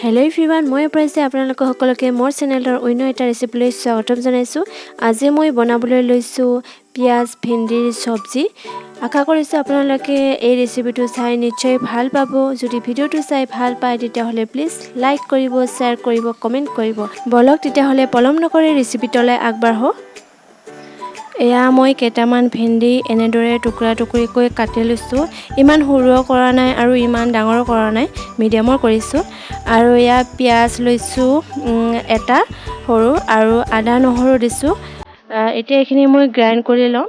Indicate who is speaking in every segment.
Speaker 1: Hello' everyone, মই প্ৰাইছে আপোনালোকক সকলোকে মোৰ চেনেলৰ অন্য এটা ৰেচিপিলৈ স্বাগতম জনাইছোঁ। আজি মই বনাবলৈ লৈছোঁ পিঁয়াজ ভেন্দিৰ চব্জি। আশা কৰিছোঁ আপোনালোকে এই ৰেচিপিটো চাই নিশ্চয় ভাল পাব। যদি ভিডিঅ'টো চাই ভাল পায় তেতিয়াহ'লে প্লিজ লাইক কৰিব, শ্বেয়াৰ কৰিব, কমেণ্ট কৰিব। বলক তেতিয়াহ'লে পলম নকৰি ৰেচিপিটোলৈ আগবাঢ়ো। এয়া মই কেইটামান ভেন্দি এনেদৰে টুকুৰা টুকুৰিকৈ কাটি লৈছোঁ। ইমান সৰুও কৰা নাই আৰু ইমান ডাঙৰো কৰা নাই, মিডিয়ামৰ কৰিছোঁ। আৰু এয়া পিঁয়াজ লৈছোঁ এটা সৰু, আৰু আদা নহৰু দিছোঁ। এতিয়া এইখিনি মই গ্ৰাইণ্ড কৰি লওঁ।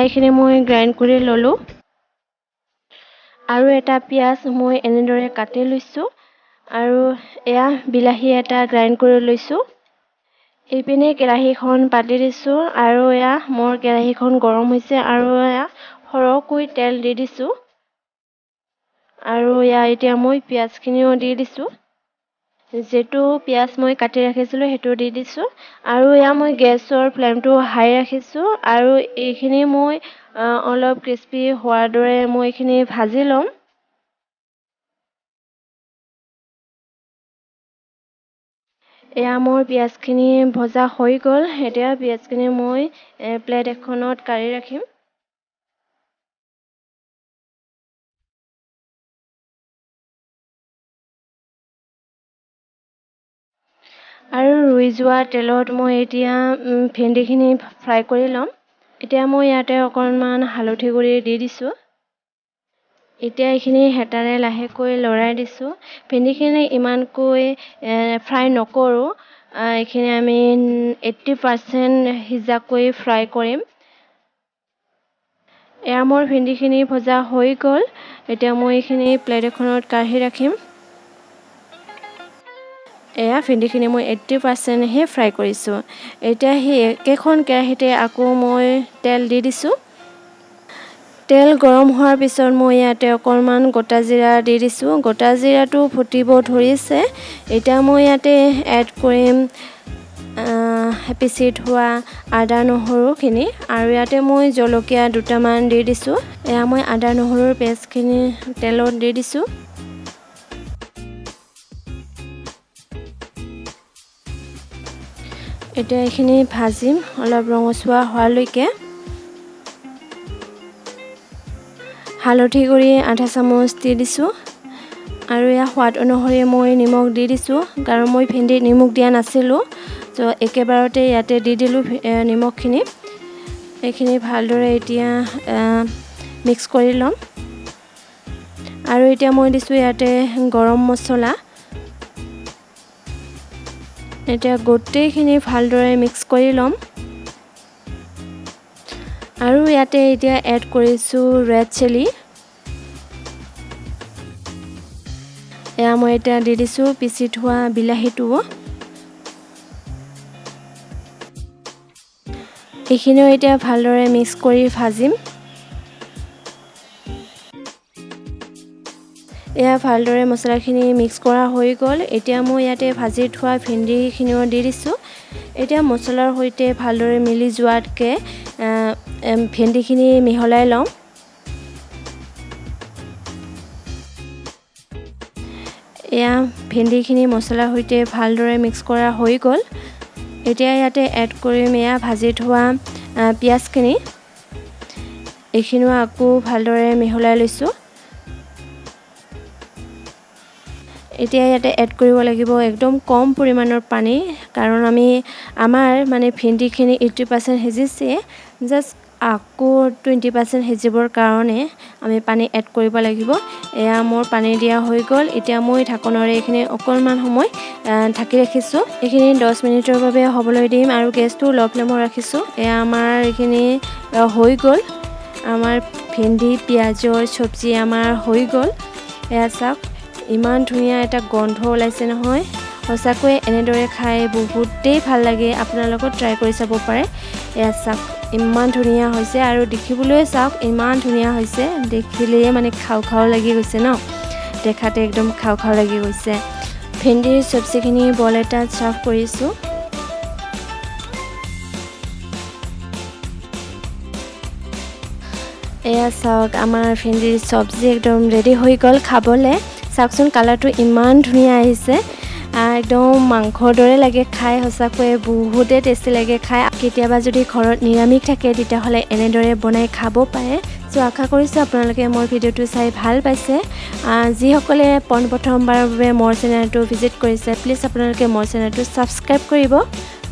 Speaker 1: এইখিনি মই গ্ৰাইণ্ড কৰি ল'লোঁ। আৰু এটা পিঁয়াজ মই এনেদৰে কাটি লৈছোঁ। আৰু এয়া বিলাহী এটা গ্ৰাইণ্ড কৰি লৈছোঁ। এইপিনে কেৰাহীখন পাতি দিছোঁ আৰু এয়া মোৰ কেৰাহীখন গৰম হৈছে আৰু এয়া সৰহকৈ তেল দি দিছোঁ। আৰু এয়া এতিয়া মই পিঁয়াজখিনিও দি দিছোঁ। যিটো পিঁয়াজ মই কাটি ৰাখিছিলোঁ সেইটো দি দিছোঁ। আৰু এয়া মই গেছৰ ফ্লেমটো হাই ৰাখিছোঁ আৰু এইখিনি মই অলপ ক্ৰিস্পি হোৱাৰ দৰে মই এইখিনি ভাজি ল'ম। এয়া মোৰ পিঁয়াজখিনি ভজা হৈ গ'ল। এতিয়া পিঁয়াজখিনি মই প্লেট এখনত কাঢ়ি ৰাখিম। আৰু ৰুই যোৱা তেলত মই এতিয়া ভেন্দিখিনি ফ্ৰাই কৰি ল'ম। এতিয়া মই ইয়াতে অকণমান হালধি গুড়ি দি দিছোঁ। এতিয়া এইখিনি হেতাৰে লাহেকৈ লৰাই দিছোঁ। ভেন্দিখিনি ইমানকৈ ফ্ৰাই নকৰোঁ। এইখিনি আমি 80% সিজাকৈ ফ্ৰাই কৰিম। এয়া মোৰ ভেন্দিখিনি ভজা হৈ গ'ল। এতিয়া মই এইখিনি প্লেট এখনত কাঢ়ি ৰাখিম। এয়া ভেন্দিখিনি মই 80%হে ফ্ৰাই কৰিছোঁ। এতিয়া সেই একেখন কেৰাহীতে আকৌ মই তেল দি দিছোঁ। তেল গৰম হোৱাৰ পিছত মই ইয়াতে অকণমান গোটা জিৰা দি দিছোঁ। গোটা জিৰাটো ফুটিব ধৰিছে। এতিয়া মই ইয়াতে এড কৰিম পিচি থোৱা আদা নহৰুখিনি, আৰু ইয়াতে মই জলকীয়া দুটামান দি দিছোঁ। এয়া মই আদা নহৰুৰ পেষ্টখিনি তেলত দি দিছোঁ। এতিয়া এইখিনি ভাজিম অলপ ৰঙচুৱা হোৱালৈকে। হালধি গুড়ি আধা চামুচ দি দিছোঁ। আৰু এয়া সোৱাদ অনুসৰি মই নিমখ দি দিছোঁ, কাৰণ মই ভেন্দিত নিমখ দিয়া নাছিলোঁ। তো একেবাৰতে ইয়াতে দি দিলোঁ নিমখখিনি। এইখিনি ভালদৰে এতিয়া মিক্স কৰি ল'ম। আৰু এতিয়া মই দিছোঁ ইয়াতে গৰম মছলা। এতিয়া গোটেইখিনি ভালদৰে মিক্স কৰি ল'ম। আৰু ইয়াতে এতিয়া এড কৰিছোঁ ৰেড চিলি। এয়া মই এতিয়া দি দিছোঁ পিচি থোৱা বিলাহীটো। এইখিনিও এতিয়া ভালদৰে মিক্স কৰি ভাজিম। এয়া ভালদৰে মছলাখিনি মিক্স কৰা হৈ গ'ল। এতিয়া মই ইয়াতে ভাজি থোৱা ভেন্দিখিনিও দি দিছোঁ। এতিয়া মছলাৰ সৈতে ভালদৰে মিলি যোৱাতকৈ ভেন্দিখিনি মিহলাই ল'ম। এয়া ভেন্দিখিনি মছলাৰ সৈতে ভালদৰে মিক্স কৰা হৈ গ'ল। এতিয়া ইয়াতে এড কৰিম এয়া ভাজি থোৱা পিঁয়াজখিনি। এইখিনিও আকৌ ভালদৰে মিহলাই লৈছোঁ। এতিয়া ইয়াতে এড কৰিব লাগিব একদম কম পৰিমাণৰ পানী, কাৰণ আমাৰ ভেন্দিখিনি 80% সিজিছে। জাষ্ট আকৌ 20% সিজিবৰ কাৰণে আমি পানী এড কৰিব লাগিব। এয়া মোৰ পানী দিয়া হৈ গ'ল। এতিয়া মই ঢাকনেৰে এইখিনি অকণমান সময় ঢাকি ৰাখিছোঁ। এইখিনি 10 মিনিটৰ বাবে হ'বলৈ দিম আৰু গেছটো ল' ফ্লেমত ৰাখিছোঁ। এয়া আমাৰ এইখিনি হৈ গ'ল। আমাৰ ভেন্দি পিঁয়াজৰ চব্জি আমাৰ হৈ গ'ল। এয়া চাওক, ইমান ধুনীয়া এটা গোন্ধ ওলাইছে নহয়। সঁচাকৈ এনেদৰে খাই বহুতেই ভাল লাগে। আপোনালোকেও ট্ৰাই কৰি চাব পাৰে। এয়া চাওক, ইমান ধুনীয়া হৈছে আৰু দেখিবলৈ চাওক ইমান ধুনীয়া হৈছে। দেখিলেই খাওঁ খাওঁ লাগি গৈছে ন। দেখাতে একদম খাওঁ খাওঁ লাগি গৈছে। ভেন্দিৰ চব্জিখিনি বল এটাত চাৰ্ভ কৰিছোঁ। এয়া চাওক আমাৰ ভেন্দিৰ চব্জি একদম ৰেডি হৈ গ'ল খাবলৈ চাওকচোন কালাৰটো ইমান ধুনীয়া আহিছে একদম মাংসৰ দৰে লাগে খাই সঁচাকৈ বহুতেই টেষ্টি লাগে খাই কেতিয়াবা যদি ঘৰত নিৰামিষ থাকে তেতিয়াহ'লে এনেদৰে বনাই খাব পাৰে চ' আশা কৰিছোঁ আপোনালোকে মোৰ ভিডিঅ'টো চাই ভাল পাইছে যিসকলে প্ৰথমবাৰৰ বাবে মোৰ চেনেলটো ভিজিট কৰিছে প্লিজ আপোনালোকে মোৰ চেনেলটো ছাবস্ক্ৰাইব কৰিব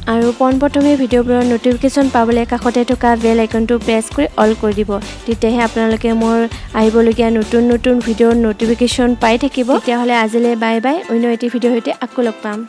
Speaker 1: আৰু পোনপ্ৰথমে ভিডিঅ'বোৰৰ ন'টিফিকেশ্যন পাবলৈ কাষতে থকা বেল আইকনটো প্ৰেছ কৰি অল কৰি দিব তেতিয়াহে আপোনালোকে মোৰ আহিবলগীয়া নতুন ভিডিঅ'ৰ ন'টিফিকেশ্যন পাই থাকিব তেতিয়াহ'লে আজিলৈ বাই বাই অন্য এটি ভিডিঅ'ৰ সৈতে আকৌ লগ পাম